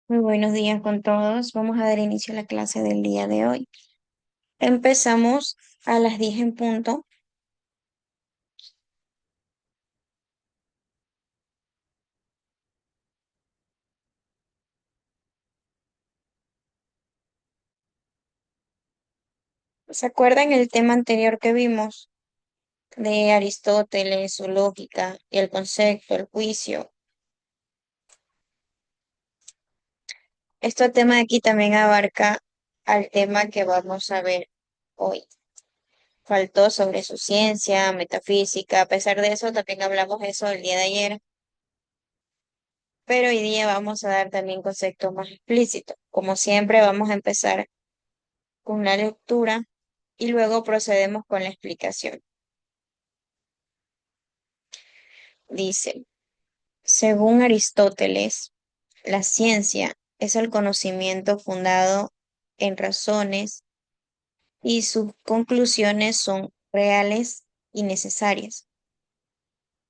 Muy buenos días con todos. Vamos a dar inicio a la clase del día de hoy. Empezamos a las 10 en punto. ¿Se acuerdan el tema anterior que vimos de Aristóteles, su lógica, y el concepto, el juicio? Este tema de aquí también abarca al tema que vamos a ver hoy. Faltó sobre su ciencia, metafísica. A pesar de eso, también hablamos eso el día de ayer. Pero hoy día vamos a dar también conceptos más explícitos. Como siempre, vamos a empezar con la lectura y luego procedemos con la explicación. Dice, según Aristóteles, la ciencia es el conocimiento fundado en razones y sus conclusiones son reales y necesarias.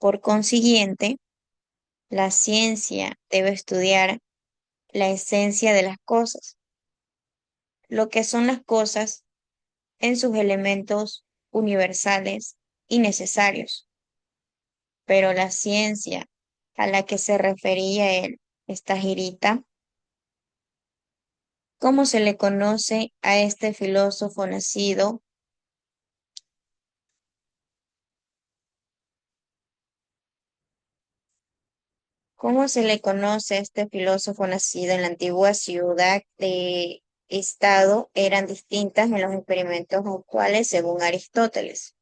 Por consiguiente, la ciencia debe estudiar la esencia de las cosas, lo que son las cosas en sus elementos universales y necesarios. Pero la ciencia a la que se refería él, esta girita, ¿cómo se le conoce a este filósofo nacido? ¿Cómo se le conoce a este filósofo nacido en la antigua ciudad de Estado? Eran distintas en los experimentos actuales según Aristóteles.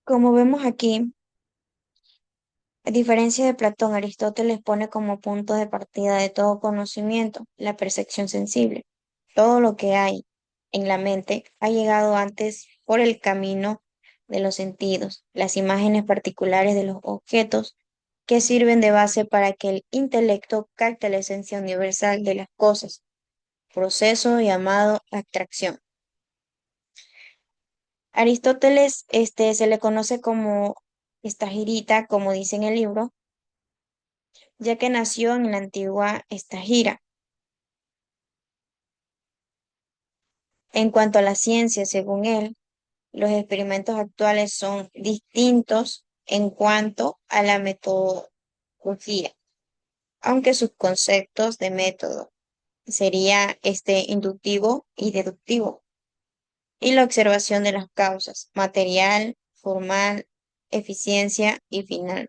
Como vemos aquí, a diferencia de Platón, Aristóteles pone como punto de partida de todo conocimiento la percepción sensible. Todo lo que hay en la mente ha llegado antes por el camino de los sentidos, las imágenes particulares de los objetos que sirven de base para que el intelecto capte la esencia universal de las cosas, proceso llamado abstracción. Aristóteles se le conoce como Estagirita, como dice en el libro, ya que nació en la antigua Estagira. En cuanto a la ciencia, según él, los experimentos actuales son distintos en cuanto a la metodología, aunque sus conceptos de método sería inductivo y deductivo, y la observación de las causas, material, formal, eficiencia y final,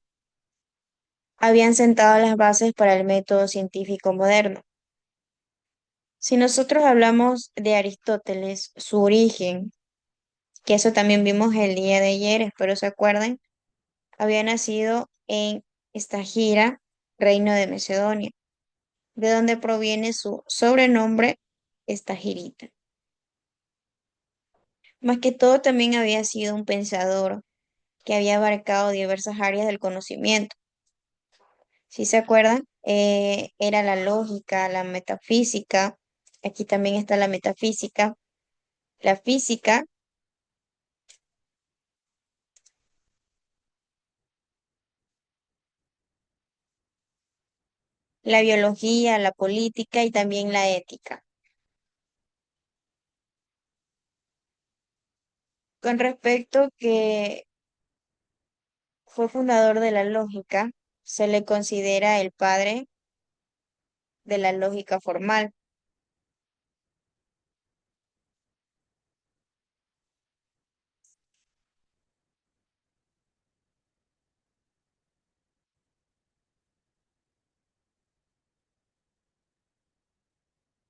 habían sentado las bases para el método científico moderno. Si nosotros hablamos de Aristóteles, su origen, que eso también vimos el día de ayer, espero se acuerden, había nacido en Estagira, reino de Macedonia, de donde proviene su sobrenombre Estagirita. Más que todo también había sido un pensador que había abarcado diversas áreas del conocimiento. Si se acuerdan, era la lógica, la metafísica, aquí también está la metafísica, la física, la biología, la política y también la ética. Con respecto que fue fundador de la lógica, se le considera el padre de la lógica formal.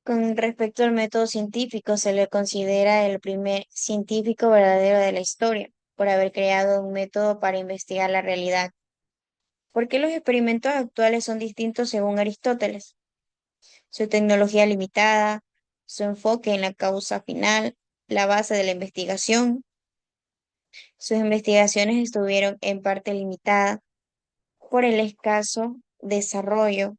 Con respecto al método científico, se le considera el primer científico verdadero de la historia, por haber creado un método para investigar la realidad. ¿Por qué los experimentos actuales son distintos según Aristóteles? Su tecnología limitada, su enfoque en la causa final, la base de la investigación. Sus investigaciones estuvieron en parte limitadas por el escaso desarrollo.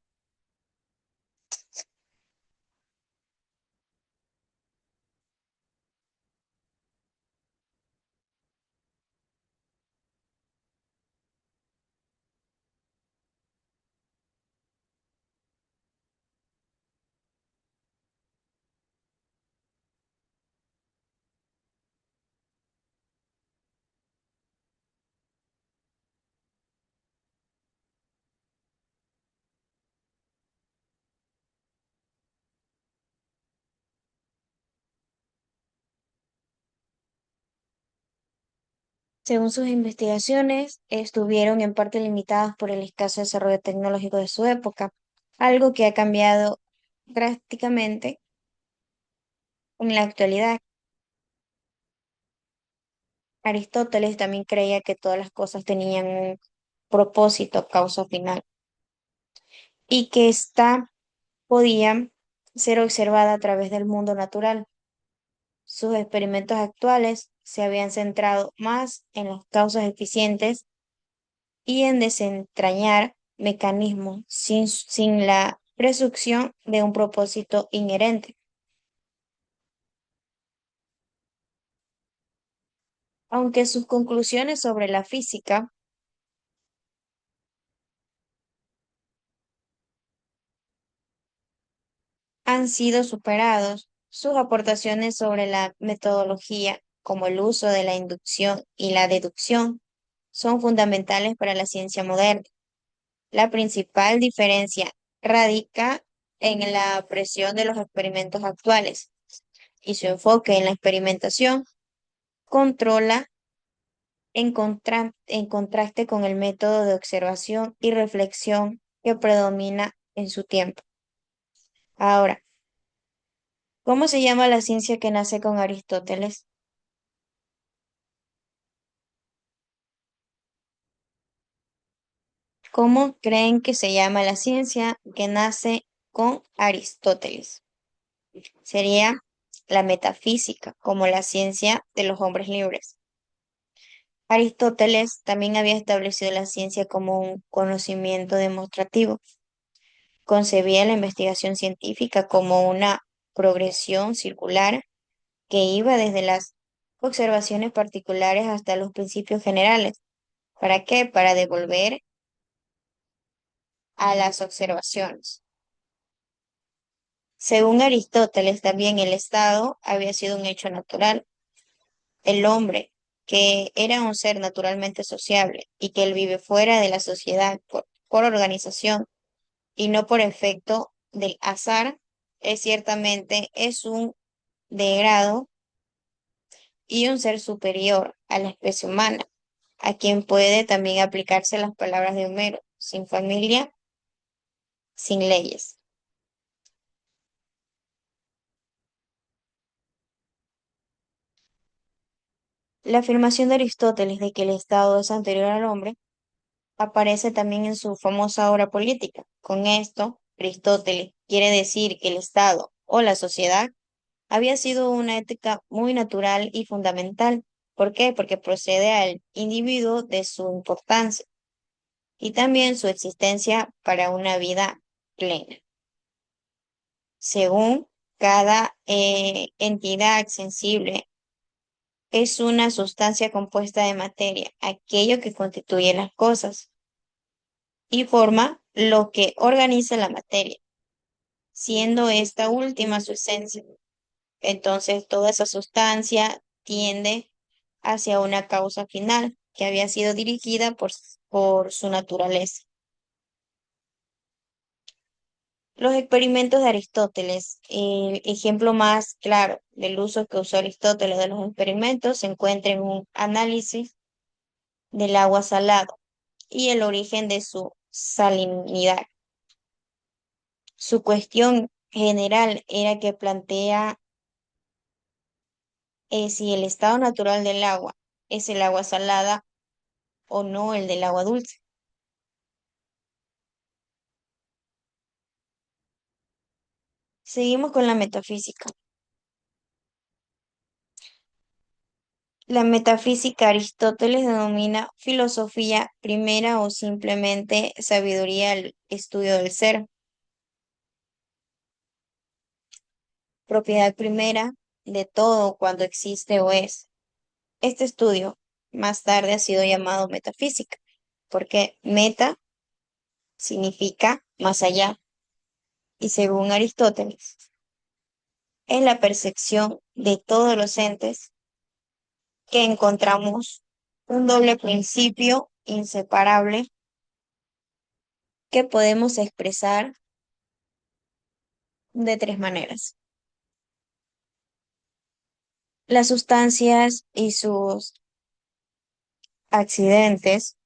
Según sus investigaciones, estuvieron en parte limitadas por el escaso desarrollo tecnológico de su época, algo que ha cambiado drásticamente en la actualidad. Aristóteles también creía que todas las cosas tenían un propósito, causa final, y que ésta podía ser observada a través del mundo natural. Sus experimentos actuales se habían centrado más en las causas eficientes y en desentrañar mecanismos sin la presunción de un propósito inherente. Aunque sus conclusiones sobre la física han sido superados, sus aportaciones sobre la metodología, como el uso de la inducción y la deducción, son fundamentales para la ciencia moderna. La principal diferencia radica en la presión de los experimentos actuales y su enfoque en la experimentación controla en contraste con el método de observación y reflexión que predomina en su tiempo. Ahora, ¿cómo se llama la ciencia que nace con Aristóteles? ¿Cómo creen que se llama la ciencia que nace con Aristóteles? Sería la metafísica, como la ciencia de los hombres libres. Aristóteles también había establecido la ciencia como un conocimiento demostrativo. Concebía la investigación científica como una progresión circular que iba desde las observaciones particulares hasta los principios generales. ¿Para qué? Para devolver a las observaciones. Según Aristóteles, también el Estado había sido un hecho natural. El hombre, que era un ser naturalmente sociable y que él vive fuera de la sociedad por organización y no por efecto del azar, es ciertamente es un degrado y un ser superior a la especie humana, a quien puede también aplicarse las palabras de Homero, sin familia, sin leyes. La afirmación de Aristóteles de que el Estado es anterior al hombre aparece también en su famosa obra política. Con esto, Aristóteles quiere decir que el Estado o la sociedad había sido una ética muy natural y fundamental. ¿Por qué? Porque procede al individuo de su importancia y también su existencia para una vida plena. Según cada entidad sensible, es una sustancia compuesta de materia, aquello que constituye las cosas, y forma lo que organiza la materia, siendo esta última su esencia. Entonces, toda esa sustancia tiende hacia una causa final que había sido dirigida por su naturaleza. Los experimentos de Aristóteles, el ejemplo más claro del uso que usó Aristóteles de los experimentos se encuentra en un análisis del agua salada y el origen de su salinidad. Su cuestión general era que plantea si el estado natural del agua es el agua salada o no el del agua dulce. Seguimos con la metafísica. La metafísica Aristóteles denomina filosofía primera o simplemente sabiduría al estudio del ser, propiedad primera de todo cuando existe o es. Este estudio más tarde ha sido llamado metafísica, porque meta significa más allá, y según Aristóteles, es la percepción de todos los entes que encontramos un doble principio inseparable que podemos expresar de tres maneras. Las sustancias y sus accidentes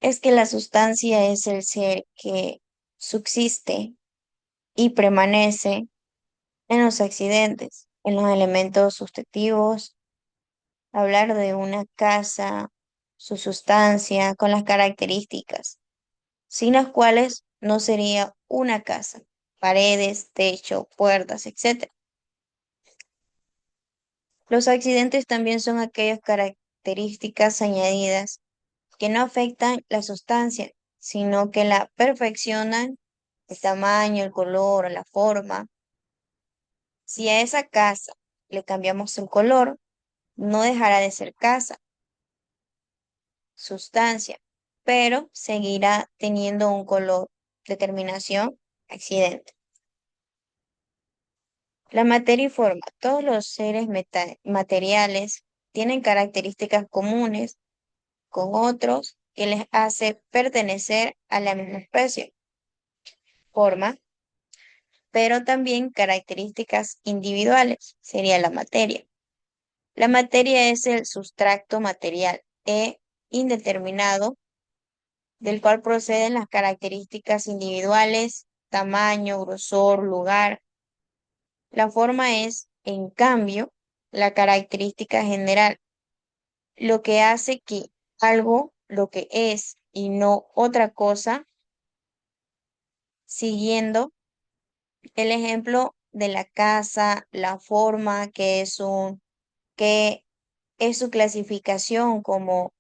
es que la sustancia es el ser que subsiste y permanece en los accidentes, en los elementos sustantivos, hablar de una casa, su sustancia, con las características, sin las cuales no sería una casa, paredes, techo, puertas, etc. Los accidentes también son aquellas características añadidas que no afectan la sustancia, sino que la perfeccionan, el tamaño, el color, la forma. Si a esa casa le cambiamos el color, no dejará de ser casa, sustancia, pero seguirá teniendo un color, determinación, accidente. La materia y forma. Todos los seres materiales tienen características comunes con otros que les hace pertenecer a la misma especie, forma, pero también características individuales, sería la materia. La materia es el sustrato material e indeterminado del cual proceden las características individuales, tamaño, grosor, lugar. La forma es, en cambio, la característica general, lo que hace que algo, lo que es y no otra cosa, siguiendo el ejemplo de la casa, la forma, que es su clasificación como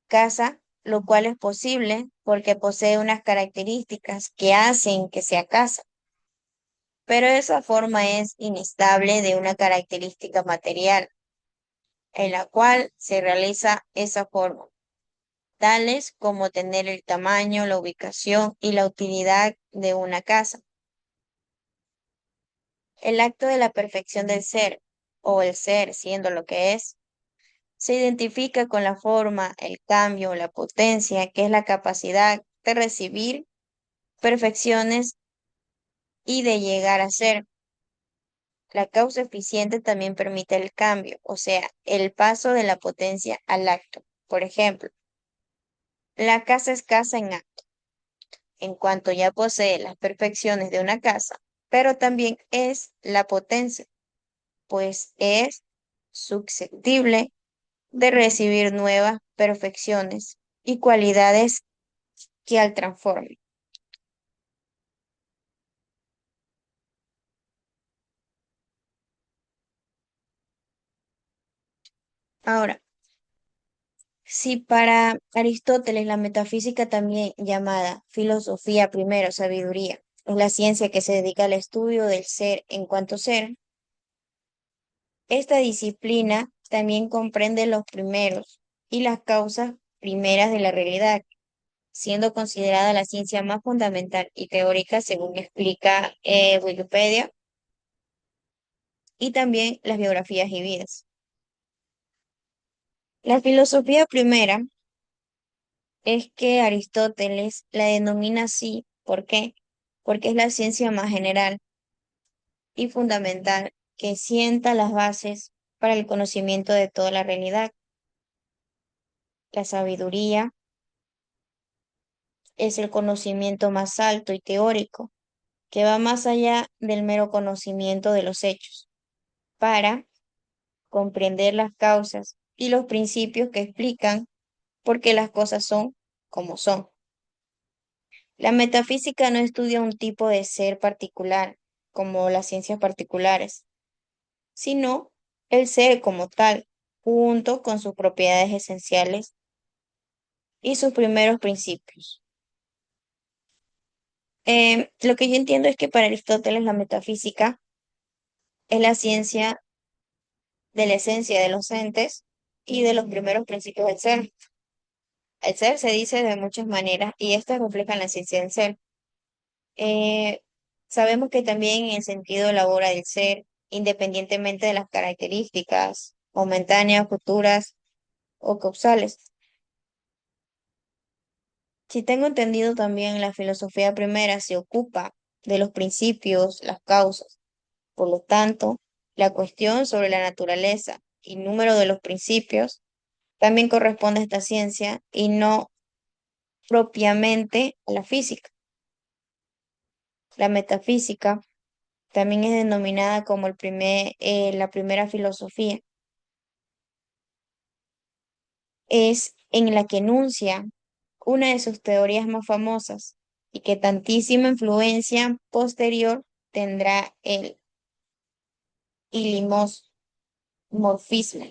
casa, lo cual es posible porque posee unas características que hacen que sea casa. Pero esa forma es inestable de una característica material en la cual se realiza esa forma, tales como tener el tamaño, la ubicación y la utilidad de una casa. El acto de la perfección del ser, o el ser siendo lo que es, se identifica con la forma, el cambio, la potencia, que es la capacidad de recibir perfecciones y de llegar a ser. La causa eficiente también permite el cambio, o sea, el paso de la potencia al acto. Por ejemplo, la casa es casa en acto, en cuanto ya posee las perfecciones de una casa, pero también es la potencia, pues es susceptible de recibir nuevas perfecciones y cualidades que al transforme. Ahora, si para Aristóteles la metafísica también llamada filosofía primero, sabiduría, es la ciencia que se dedica al estudio del ser en cuanto ser, esta disciplina también comprende los primeros y las causas primeras de la realidad, siendo considerada la ciencia más fundamental y teórica según explica Wikipedia y también las biografías y vidas. La filosofía primera es que Aristóteles la denomina así. ¿Por qué? Porque es la ciencia más general y fundamental que sienta las bases para el conocimiento de toda la realidad. La sabiduría es el conocimiento más alto y teórico, que va más allá del mero conocimiento de los hechos, para comprender las causas y los principios que explican por qué las cosas son como son. La metafísica no estudia un tipo de ser particular, como las ciencias particulares, sino el ser como tal, junto con sus propiedades esenciales y sus primeros principios. Lo que yo entiendo es que para Aristóteles la metafísica es la ciencia de la esencia de los entes y de los primeros principios del ser. El ser se dice de muchas maneras y esto refleja en la ciencia del ser. Eh, Sabemos que también en el sentido elabora del ser, independientemente de las características momentáneas, futuras o causales. Si tengo entendido también la filosofía primera se ocupa de los principios, las causas. Por lo tanto, la cuestión sobre la naturaleza y número de los principios también corresponde a esta ciencia y no propiamente a la física. La metafísica también es denominada como la primera filosofía. Es en la que enuncia una de sus teorías más famosas y que tantísima influencia posterior tendrá el ilimosmorfismo.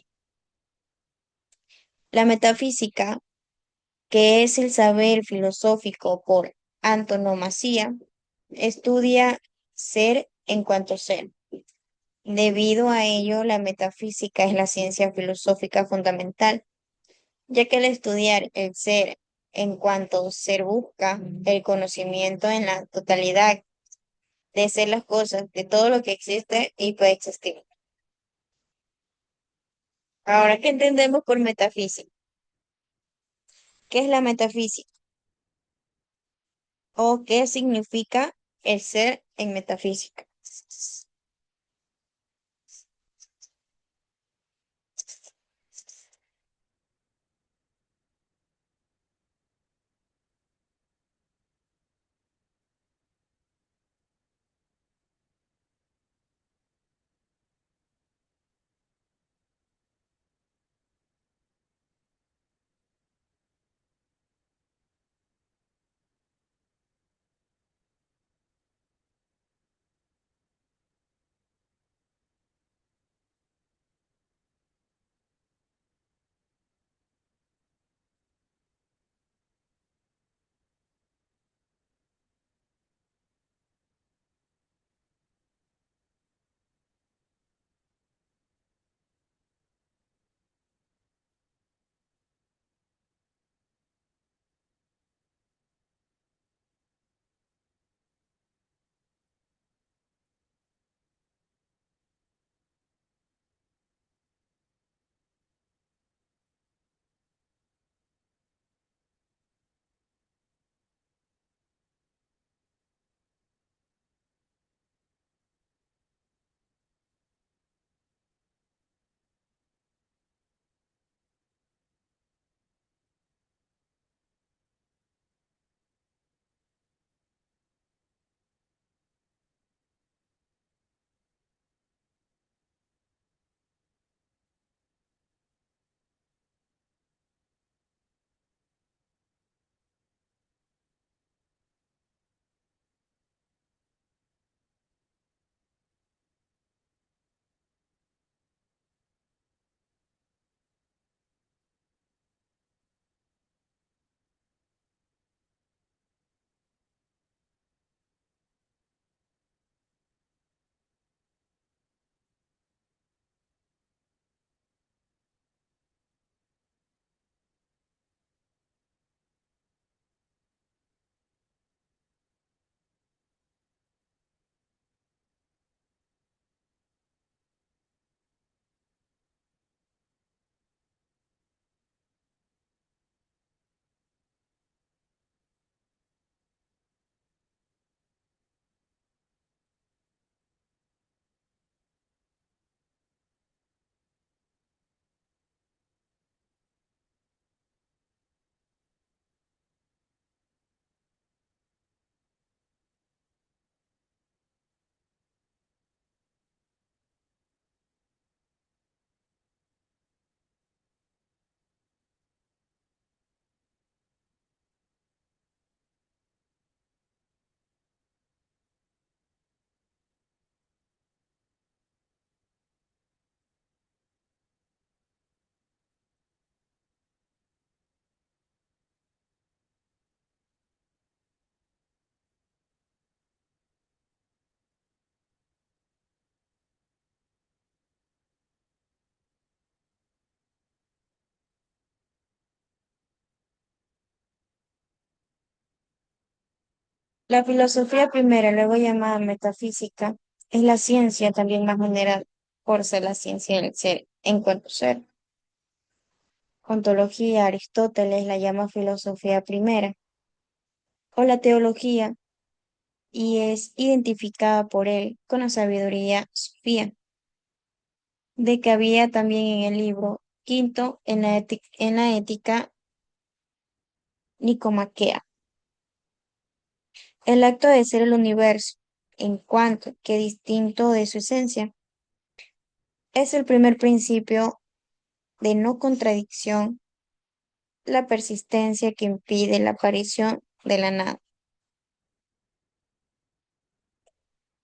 La metafísica, que es el saber filosófico por antonomasia, estudia ser en cuanto ser. Debido a ello, la metafísica es la ciencia filosófica fundamental, ya que al estudiar el ser en cuanto ser busca el conocimiento en la totalidad de ser las cosas, de todo lo que existe y puede existir. Ahora, ¿qué entendemos por metafísica? ¿Qué es la metafísica? ¿O qué significa el ser en metafísica? La filosofía primera, luego llamada metafísica, es la ciencia también más general, por ser la ciencia del ser en cuanto a ser. Ontología, Aristóteles la llama filosofía primera o la teología y es identificada por él con la sabiduría sofía, de que había también en el libro quinto en la ética nicomaquea. El acto de ser el universo, en cuanto que distinto de su esencia, es el primer principio de no contradicción, la persistencia que impide la aparición de la nada.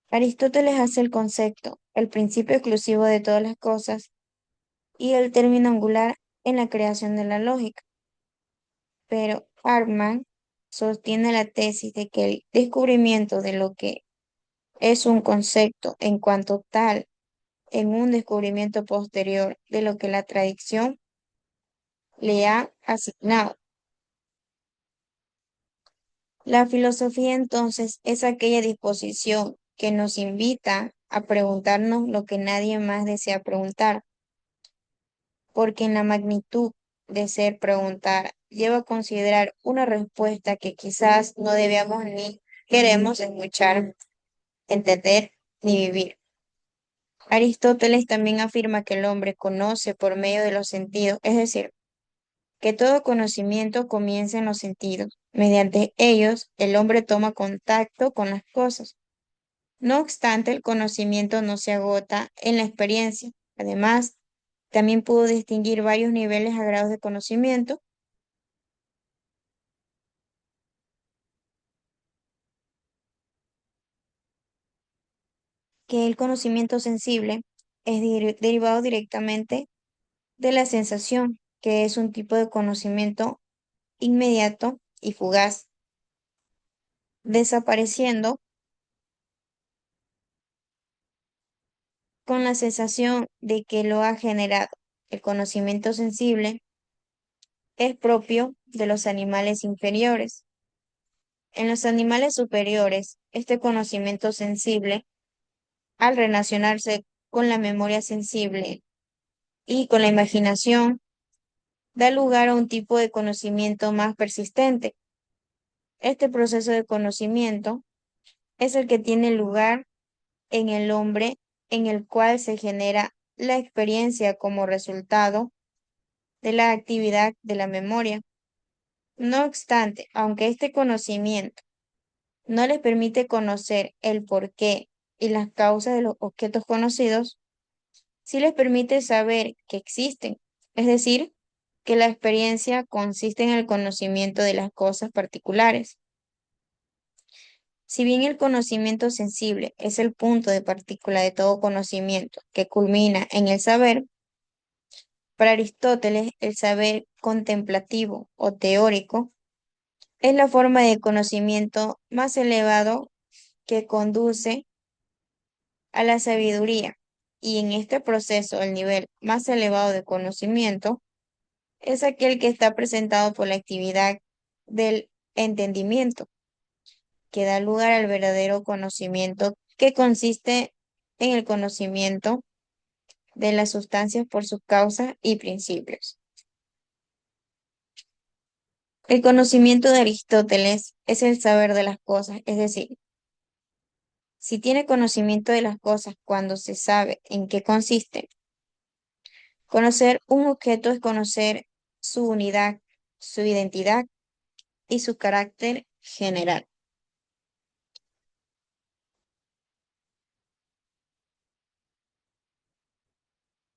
Aristóteles hace el concepto, el principio exclusivo de todas las cosas y el término angular en la creación de la lógica. Pero Hartmann sostiene la tesis de que el descubrimiento de lo que es un concepto en cuanto tal en un descubrimiento posterior de lo que la tradición le ha asignado. La filosofía entonces es aquella disposición que nos invita a preguntarnos lo que nadie más desea preguntar, porque en la magnitud de ser preguntar lleva a considerar una respuesta que quizás no debíamos ni queremos escuchar, entender ni vivir. Aristóteles también afirma que el hombre conoce por medio de los sentidos, es decir, que todo conocimiento comienza en los sentidos. Mediante ellos, el hombre toma contacto con las cosas. No obstante, el conocimiento no se agota en la experiencia. Además, también pudo distinguir varios niveles a grados de conocimiento, que el conocimiento sensible es derivado directamente de la sensación, que es un tipo de conocimiento inmediato y fugaz, desapareciendo con la sensación de que lo ha generado. El conocimiento sensible es propio de los animales inferiores. En los animales superiores, este conocimiento sensible, al relacionarse con la memoria sensible y con la imaginación, da lugar a un tipo de conocimiento más persistente. Este proceso de conocimiento es el que tiene lugar en el hombre, en el cual se genera la experiencia como resultado de la actividad de la memoria. No obstante, aunque este conocimiento no les permite conocer el porqué y las causas de los objetos conocidos, sí les permite saber que existen, es decir, que la experiencia consiste en el conocimiento de las cosas particulares. Si bien el conocimiento sensible es el punto de partícula de todo conocimiento que culmina en el saber, para Aristóteles el saber contemplativo o teórico es la forma de conocimiento más elevado que conduce a la sabiduría. Y en este proceso, el nivel más elevado de conocimiento es aquel que está presentado por la actividad del entendimiento, que da lugar al verdadero conocimiento, que consiste en el conocimiento de las sustancias por sus causas y principios. El conocimiento de Aristóteles es el saber de las cosas, es decir, si tiene conocimiento de las cosas cuando se sabe en qué consiste. Conocer un objeto es conocer su unidad, su identidad y su carácter general.